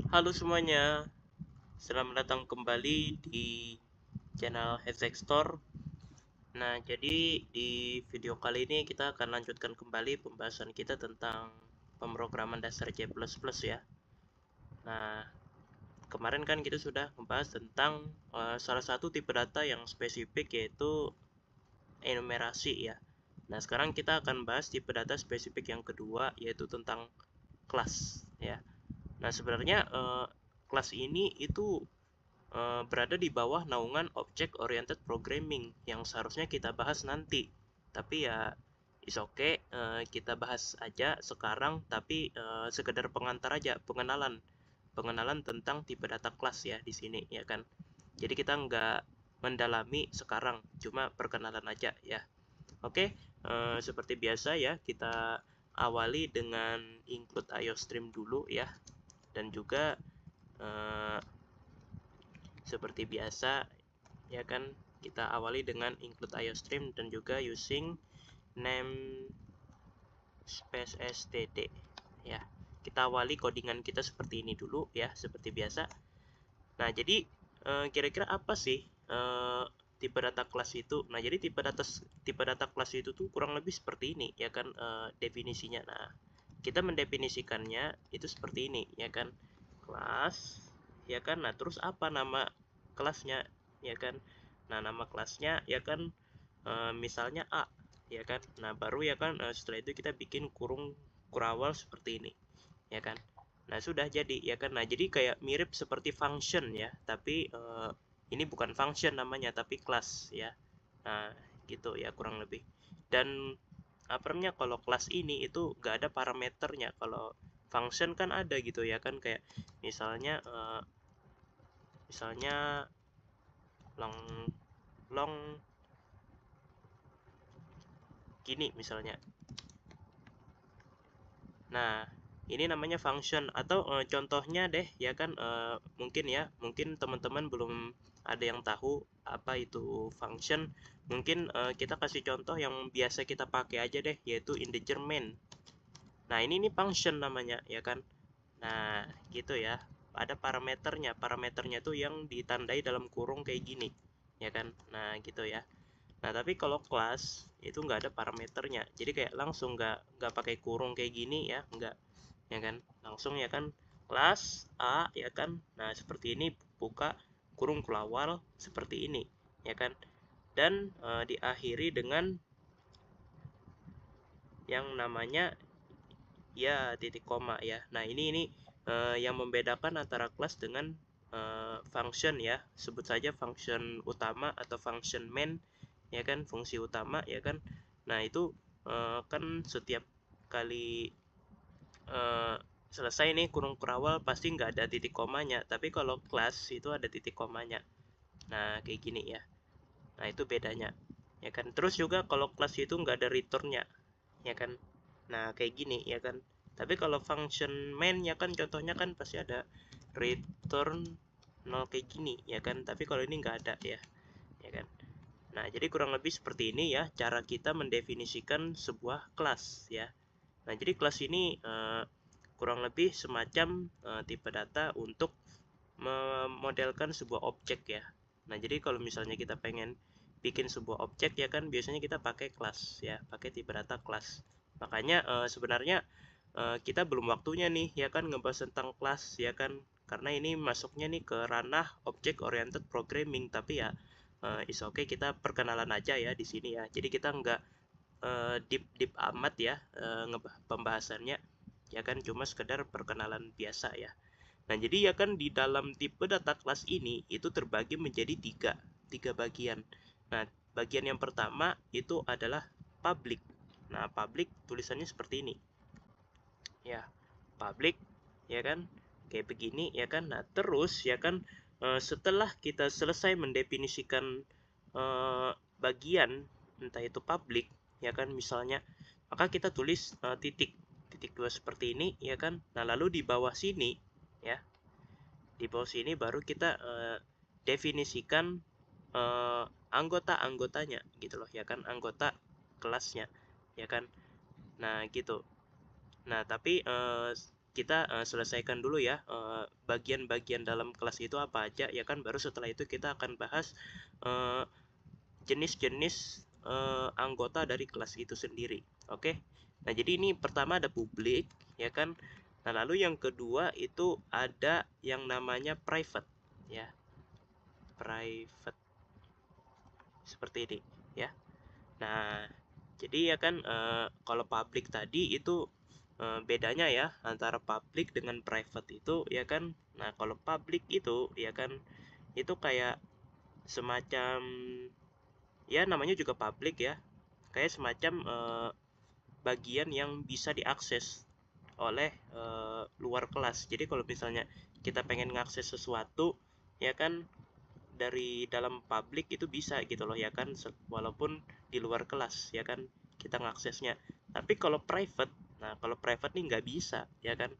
Halo semuanya, selamat datang kembali di channel Headset Store. Nah, jadi di video kali ini kita akan lanjutkan kembali pembahasan kita tentang pemrograman dasar C++ ya. Nah, kemarin kan kita sudah membahas tentang salah satu tipe data yang spesifik yaitu enumerasi ya. Nah, sekarang kita akan bahas tipe data spesifik yang kedua yaitu tentang kelas ya. Nah, sebenarnya kelas ini itu berada di bawah naungan Object Oriented Programming yang seharusnya kita bahas nanti. Tapi ya is okay, kita bahas aja sekarang, tapi sekedar pengantar aja, pengenalan tentang tipe data kelas ya di sini ya kan. Jadi kita nggak mendalami sekarang, cuma perkenalan aja ya. Oke, seperti biasa ya, kita awali dengan include IOStream dulu ya, dan juga eh, seperti biasa ya kan, kita awali dengan include IOStream dan juga using name space std ya. Kita awali codingan kita seperti ini dulu ya, seperti biasa. Nah, jadi kira-kira apa sih tipe data kelas itu? Nah, jadi tipe data kelas itu tuh kurang lebih seperti ini ya kan, definisinya. Nah, kita mendefinisikannya itu seperti ini ya kan, kelas ya kan. Nah, terus apa nama kelasnya ya kan. Nah, nama kelasnya ya kan, misalnya A ya kan. Nah, baru ya kan, setelah itu kita bikin kurung kurawal seperti ini ya kan. Nah, sudah jadi ya kan. Nah, jadi kayak mirip seperti function ya, tapi ini bukan function namanya tapi kelas ya. Nah, gitu ya kurang lebih. Dan apa namanya, kalau kelas ini itu gak ada parameternya. Kalau function kan ada gitu ya kan, kayak misalnya long long gini misalnya. Nah, ini namanya function, atau contohnya deh ya kan, mungkin teman-teman belum ada yang tahu apa itu function. Mungkin kita kasih contoh yang biasa kita pakai aja deh, yaitu integer main. Nah, ini function namanya ya kan. Nah, gitu ya. Ada parameternya. Parameternya tuh yang ditandai dalam kurung kayak gini ya kan. Nah, gitu ya. Nah, tapi kalau kelas itu nggak ada parameternya. Jadi kayak langsung nggak pakai kurung kayak gini ya, nggak ya kan. Langsung ya kan, kelas A ya kan. Nah, seperti ini, buka kurung kelawar seperti ini ya kan. Dan diakhiri dengan yang namanya ya titik koma ya. Nah, ini yang membedakan antara kelas dengan function ya. Sebut saja function utama atau function main ya kan, fungsi utama ya kan. Nah, itu kan setiap kali eh, selesai nih kurung kurawal pasti nggak ada titik komanya, tapi kalau kelas itu ada titik komanya. Nah, kayak gini ya. Nah, itu bedanya ya kan. Terus juga kalau kelas itu nggak ada returnnya ya kan. Nah, kayak gini ya kan. Tapi kalau function main ya kan, contohnya kan pasti ada return 0 kayak gini ya kan. Tapi kalau ini nggak ada ya kan. Nah, jadi kurang lebih seperti ini ya cara kita mendefinisikan sebuah kelas ya. Nah, jadi kelas ini kurang lebih semacam tipe data untuk memodelkan sebuah objek ya. Nah, jadi kalau misalnya kita pengen bikin sebuah objek ya kan, biasanya kita pakai kelas ya, pakai tipe data kelas. Makanya sebenarnya kita belum waktunya nih ya kan ngebahas tentang kelas ya kan, karena ini masuknya nih ke ranah object oriented programming. Tapi ya is okay, kita perkenalan aja ya di sini ya. Jadi kita nggak deep deep amat ya pembahasannya ya kan, cuma sekedar perkenalan biasa ya. Nah, jadi ya kan di dalam tipe data kelas ini itu terbagi menjadi tiga bagian. Nah, bagian yang pertama itu adalah public. Nah, public tulisannya seperti ini ya, public ya kan, kayak begini ya kan. Nah, terus ya kan, setelah kita selesai mendefinisikan bagian entah itu public ya kan misalnya, maka kita tulis titik titik dua seperti ini ya kan. Nah, lalu di bawah sini ya, di bawah sini baru kita definisikan anggota-anggotanya gitu loh ya kan, anggota kelasnya ya kan. Nah, gitu. Nah, tapi kita selesaikan dulu ya bagian-bagian dalam kelas itu apa aja ya kan, baru setelah itu kita akan bahas jenis-jenis anggota dari kelas itu sendiri. Oke. Nah, jadi ini pertama ada publik ya kan. Nah, lalu yang kedua itu ada yang namanya private ya. Private seperti ini ya. Nah, jadi ya kan kalau public tadi itu bedanya ya antara public dengan private itu ya kan. Nah, kalau public itu ya kan itu kayak semacam ya namanya juga public ya. Kayak semacam bagian yang bisa diakses oleh luar kelas. Jadi kalau misalnya kita pengen ngakses sesuatu ya kan dari dalam publik itu bisa gitu loh ya kan, walaupun di luar kelas ya kan kita ngaksesnya. Tapi kalau private, nah kalau private nih nggak bisa ya kan.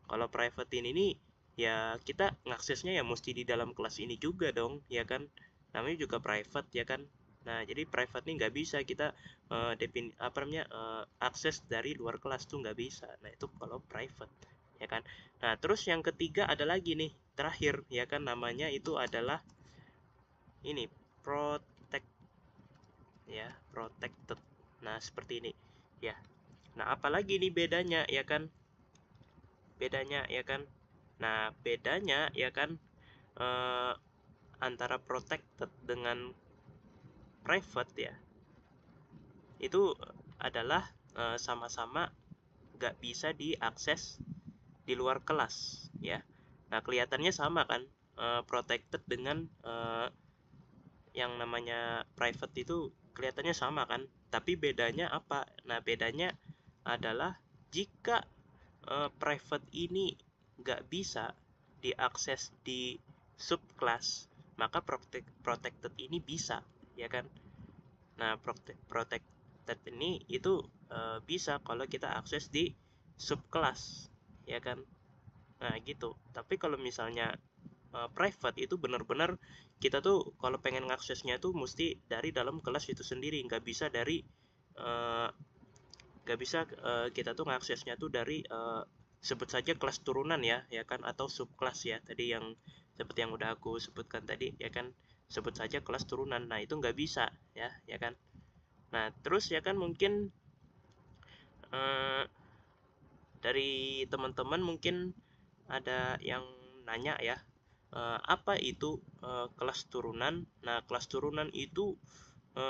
Kalau private ini nih ya kita ngaksesnya ya mesti di dalam kelas ini juga dong ya kan, namanya juga private ya kan. Nah jadi private nih nggak bisa kita akses dari luar kelas tuh nggak bisa. Nah itu kalau private ya kan. Nah terus yang ketiga ada lagi nih terakhir ya kan, namanya itu adalah ini protect ya, protected. Nah seperti ini ya. Nah apalagi ini bedanya ya kan, bedanya ya kan. Nah bedanya ya kan antara protected dengan private ya itu adalah sama-sama nggak bisa diakses di luar kelas ya. Nah kelihatannya sama kan, protected dengan yang namanya private itu kelihatannya sama kan, tapi bedanya apa? Nah bedanya adalah jika private ini nggak bisa diakses di subclass, maka protected ini bisa ya kan. Nah protected ini itu bisa kalau kita akses di subclass ya kan. Nah gitu. Tapi kalau misalnya private itu benar-benar kita tuh kalau pengen ngaksesnya tuh mesti dari dalam kelas itu sendiri, nggak bisa dari kita tuh ngaksesnya tuh dari sebut saja kelas turunan ya kan, atau subkelas ya tadi yang seperti yang udah aku sebutkan tadi ya kan, sebut saja kelas turunan. Nah itu nggak bisa ya kan. Nah terus ya kan mungkin dari teman-teman mungkin ada yang nanya ya, apa itu kelas turunan. Nah kelas turunan itu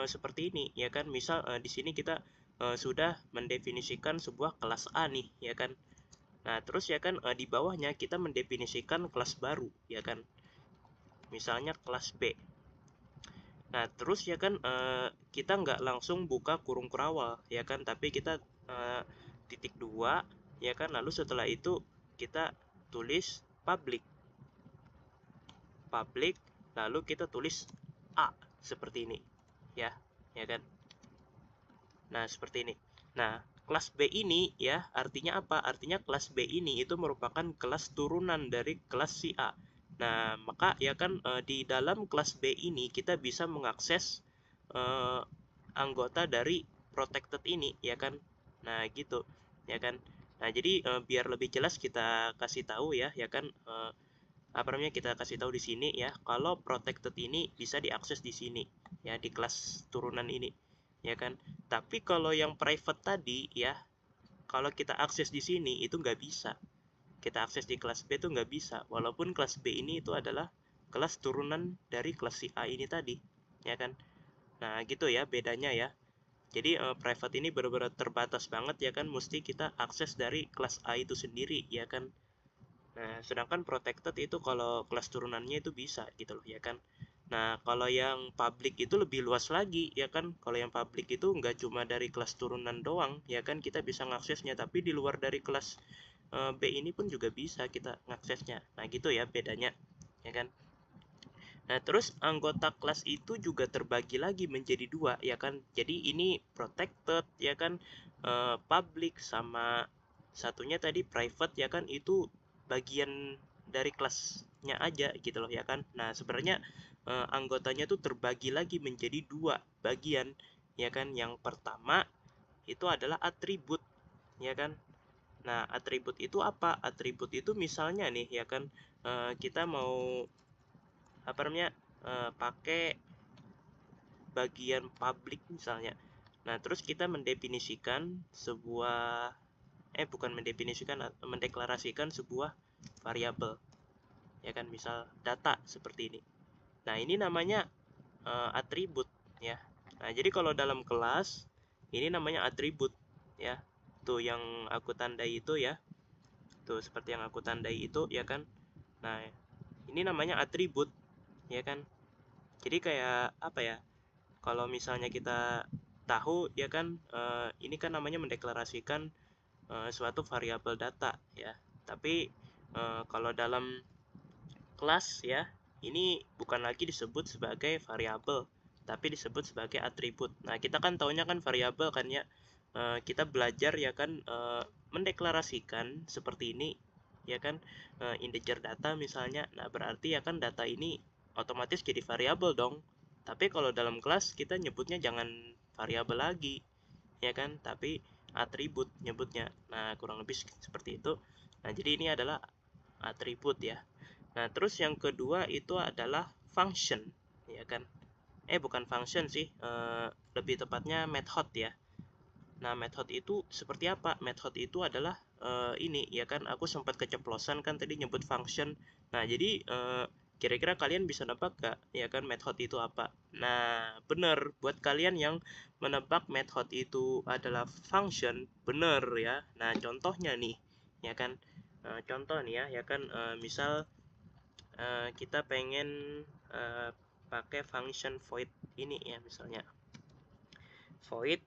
seperti ini ya kan, misal di sini kita sudah mendefinisikan sebuah kelas A nih ya kan. Nah terus ya kan di bawahnya kita mendefinisikan kelas baru ya kan, misalnya kelas B. Nah terus ya kan kita nggak langsung buka kurung kurawal ya kan, tapi kita titik 2 ya kan, lalu setelah itu kita tulis public, lalu kita tulis A seperti ini ya kan. Nah seperti ini. Nah kelas B ini ya artinya apa? Artinya kelas B ini itu merupakan kelas turunan dari kelas si A. Nah maka ya kan di dalam kelas B ini kita bisa mengakses anggota dari protected ini ya kan. Nah gitu ya kan. Nah jadi biar lebih jelas kita kasih tahu ya kan, kita kasih tahu di sini ya kalau protected ini bisa diakses di sini ya, di kelas turunan ini ya kan. Tapi kalau yang private tadi ya, kalau kita akses di sini itu nggak bisa, kita akses di kelas B itu nggak bisa, walaupun kelas B ini itu adalah kelas turunan dari kelas si A ini tadi ya kan. Nah gitu ya bedanya ya. Jadi private ini benar-benar terbatas banget ya kan, mesti kita akses dari kelas A itu sendiri ya kan. Nah sedangkan protected itu kalau kelas turunannya itu bisa gitu loh ya kan. Nah kalau yang public itu lebih luas lagi ya kan. Kalau yang public itu nggak cuma dari kelas turunan doang ya kan, kita bisa ngaksesnya, tapi di luar dari kelas B ini pun juga bisa kita ngaksesnya. Nah gitu ya bedanya ya kan. Nah terus anggota kelas itu juga terbagi lagi menjadi dua ya kan. Jadi ini protected ya kan, public, sama satunya tadi private ya kan, itu bagian dari kelasnya aja gitu loh ya kan. Nah sebenarnya anggotanya tuh terbagi lagi menjadi dua bagian ya kan. Yang pertama itu adalah atribut ya kan. Nah, atribut itu apa? Atribut itu misalnya nih ya kan, kita mau apa namanya, pakai bagian publik misalnya. Nah, terus kita mendefinisikan sebuah bukan mendefinisikan, mendeklarasikan sebuah variabel ya kan, misal data seperti ini. Nah, ini namanya atribut ya. Nah, jadi kalau dalam kelas ini namanya atribut ya. Tuh yang aku tandai itu ya. Tuh seperti yang aku tandai itu ya kan. Nah, ini namanya atribut ya kan. Jadi kayak apa ya? Kalau misalnya kita tahu ya kan, ini kan namanya mendeklarasikan suatu variabel data ya. Tapi kalau dalam kelas ya, ini bukan lagi disebut sebagai variabel, tapi disebut sebagai atribut. Nah, kita kan taunya kan variabel kan ya, kita belajar ya kan, mendeklarasikan seperti ini ya kan, integer data misalnya. Nah, berarti ya kan data ini otomatis jadi variabel dong. Tapi kalau dalam kelas kita nyebutnya jangan variabel lagi ya kan, tapi atribut nyebutnya. Nah, kurang lebih seperti itu. Nah, jadi ini adalah atribut ya. Nah, terus yang kedua itu adalah function, ya kan? Bukan function sih, lebih tepatnya method ya. Nah, method itu seperti apa? Method itu adalah ini, ya kan? Aku sempat keceplosan kan tadi nyebut function. Nah, jadi kira-kira kalian bisa nebak gak, ya kan, method itu apa? Nah, bener, buat kalian yang menebak method itu adalah function, bener ya. Nah, contohnya nih, ya kan? Contoh nih ya kan, misal kita pengen pakai function void ini ya, misalnya void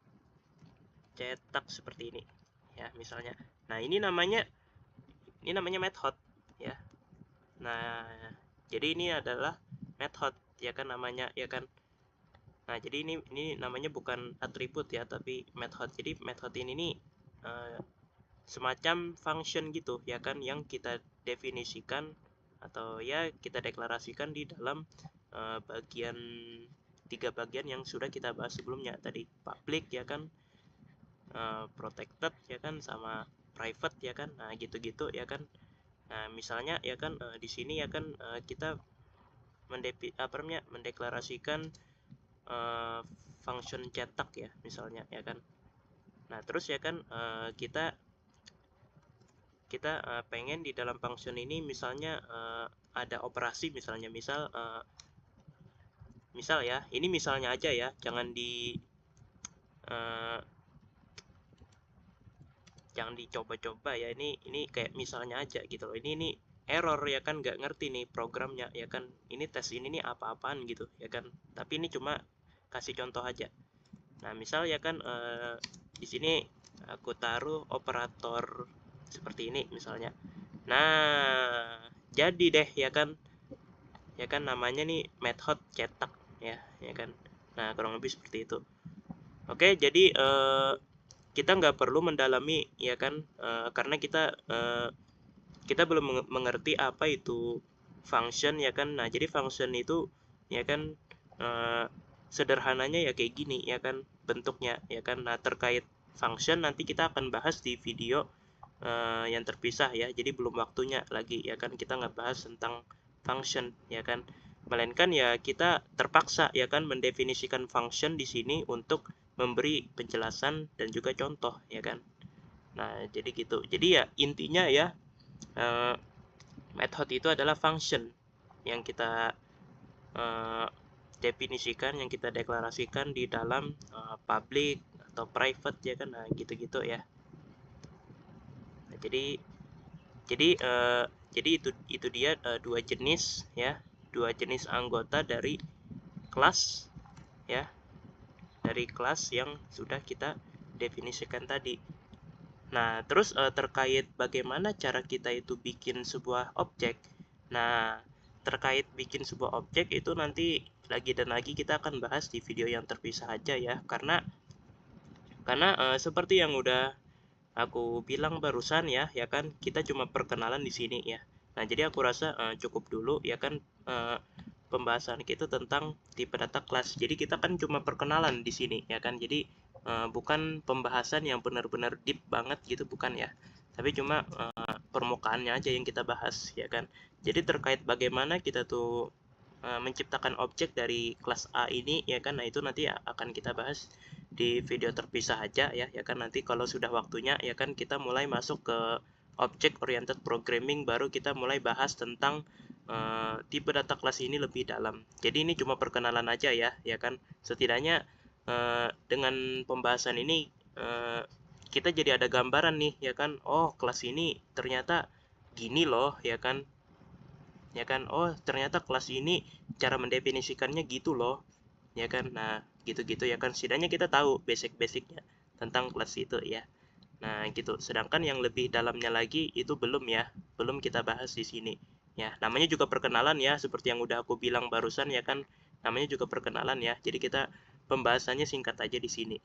cetak seperti ini ya misalnya. Nah, ini namanya method ya. Nah, jadi ini adalah method ya kan namanya ya kan. Nah, jadi ini namanya bukan atribut ya, tapi method. Jadi method ini nih semacam function gitu ya kan, yang kita definisikan atau ya kita deklarasikan di dalam bagian 3 bagian yang sudah kita bahas sebelumnya tadi, public ya kan, protected ya kan, sama private ya kan. Nah, gitu-gitu ya kan. Nah, misalnya ya kan, di sini ya kan, kita mendeklarasikan function cetak ya misalnya ya kan. Nah, terus ya kan, kita pengen di dalam function ini misalnya ada operasi misalnya, misal ya, ini misalnya aja ya, jangan dicoba-coba ya, ini kayak misalnya aja gitu loh. Ini error ya kan, nggak ngerti nih programnya ya kan, ini tes ini nih apa-apaan gitu ya kan, tapi ini cuma kasih contoh aja. Nah, misal ya kan, di sini aku taruh operator seperti ini misalnya. Nah, jadi deh ya kan namanya nih method cetak ya kan. Nah, kurang lebih seperti itu. Oke, jadi kita nggak perlu mendalami ya kan, karena kita belum mengerti apa itu function ya kan. Nah, jadi function itu ya kan, sederhananya ya kayak gini ya kan bentuknya ya kan. Nah, terkait function nanti kita akan bahas di video yang terpisah ya, jadi belum waktunya lagi ya kan kita nggak bahas tentang function ya kan, melainkan ya kita terpaksa ya kan mendefinisikan function di sini untuk memberi penjelasan dan juga contoh ya kan. Nah, jadi gitu. Jadi ya intinya ya, method itu adalah function yang kita definisikan, yang kita deklarasikan di dalam public atau private ya kan. Nah, gitu-gitu ya. Nah, jadi itu dia dua jenis ya, dua jenis anggota dari kelas ya, dari kelas yang sudah kita definisikan tadi. Nah, terus terkait bagaimana cara kita itu bikin sebuah objek. Nah, terkait bikin sebuah objek itu nanti lagi dan lagi kita akan bahas di video yang terpisah aja ya, karena seperti yang udah aku bilang barusan ya kan kita cuma perkenalan di sini ya. Nah, jadi aku rasa cukup dulu ya kan, pembahasan kita tentang tipe data kelas. Jadi kita kan cuma perkenalan di sini ya kan. Jadi bukan pembahasan yang benar-benar deep banget gitu, bukan ya. tapi cuma permukaannya aja yang kita bahas ya kan. Jadi terkait bagaimana kita tuh menciptakan objek dari kelas A ini ya kan, nah itu nanti akan kita bahas di video terpisah aja ya kan. Nanti kalau sudah waktunya ya kan kita mulai masuk ke object oriented programming, baru kita mulai bahas tentang tipe data kelas ini lebih dalam. Jadi ini cuma perkenalan aja ya kan. Setidaknya dengan pembahasan ini kita jadi ada gambaran nih ya kan. Oh, kelas ini ternyata gini loh ya kan. Oh, ternyata kelas ini cara mendefinisikannya gitu loh ya kan. Nah, gitu-gitu ya kan. Setidaknya kita tahu basic-basicnya tentang kelas itu ya. Nah, gitu. Sedangkan yang lebih dalamnya lagi itu belum ya, belum kita bahas di sini. Ya, namanya juga perkenalan ya, seperti yang udah aku bilang barusan ya kan. Namanya juga perkenalan ya. Jadi kita pembahasannya singkat aja di sini.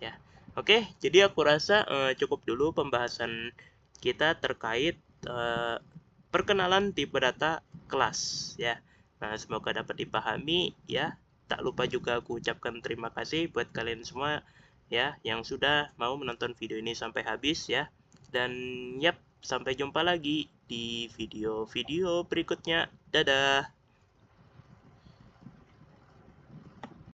Ya. Oke, jadi aku rasa cukup dulu pembahasan kita terkait perkenalan tipe data kelas ya. Nah, semoga dapat dipahami ya. Tak lupa juga aku ucapkan terima kasih buat kalian semua ya yang sudah mau menonton video ini sampai habis ya. Dan yap, sampai jumpa lagi di video-video berikutnya. Dadah.